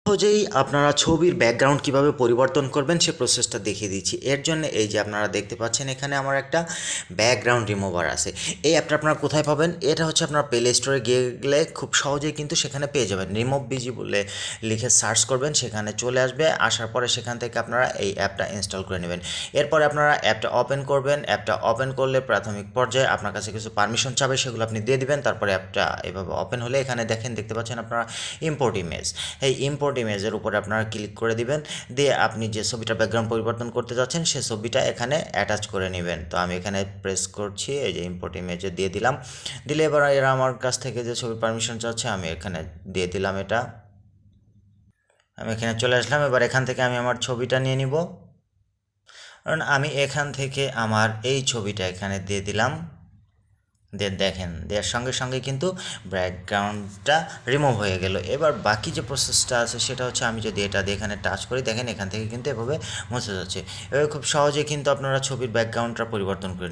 সহজেই আপনারা ছবির ব্যাকগ্রাউন্ড কিভাবে পরিবর্তন করবেন সে প্রসেসটা দেখিয়ে দিচ্ছি। এর জন্য এই যে আপনারা দেখতে পাচ্ছেন এখানে আমার একটা ব্যাকগ্রাউন্ড রিমুভার আছে। এই অ্যাপটা আপনারা কোথায় পাবেন? এটা হচ্ছে আপনারা প্লে স্টোরে গেলে খুব সহজেই কিন্তু সেখানে পেয়ে যাবেন। রিমুভ বিজি বলে লিখে সার্চ করবেন, সেখানে চলে আসবে। আসার পরে সেখান থেকে আপনারা এই অ্যাপটা ইনস্টল করে নেবেন। এরপরে আপনারা অ্যাপটা ওপেন করবেন। অ্যাপটা ওপেন করলে প্রাথমিক পর্যায়ে আপনার কাছে কিছু পারমিশন চাবে, সেগুলো আপনি দিয়ে দিবেন। তারপরে অ্যাপটা এভাবে ওপেন হলে এখানে দেখতে পাচ্ছেন আপনারা ইম্পোর্ট ইমেজ। এই ইম্পোর্ট ইমেজের উপরে আপনারা ক্লিক করে দিবেন, দিয়ে আপনি যে ছবিটা ব্যাকগ্রাউন্ড পরিবর্তন করতে যাচ্ছেন সে ছবিটা এখানে অ্যাটাচ করে নেবেন। তো আমি এখানে প্রেস করছি, এই যে ইম্পোর্ট ইমেজে দিয়ে দিলাম। দিলে এবার এরা আমার কাছ থেকে যে ছবির পারমিশন চাচ্ছে আমি এখানে দিয়ে দিলাম। এটা আমি এখানে চলে আসলাম। এবার এখান থেকে আমি আমার ছবিটা নিয়ে নিব, কারণ আমি এখান থেকে আমার এই ছবিটা এখানে দিয়ে দিলাম। দেখেন দেওয়ার সঙ্গে সঙ্গে কিন্তু ব্যাকগ্রাউন্ডটা রিমুভ হয়ে গেল। এবার বাকি যে প্রসেসটা আছে সেটা হচ্ছে আমি যদি এটা দিয়ে এখানে টাচ করি, দেখেন এখান থেকে কিন্তু এভাবে মুছে যাচ্ছে। এভাবে খুব সহজে কিন্তু আপনারা ছবির ব্যাকগ্রাউন্ডটা পরিবর্তন করে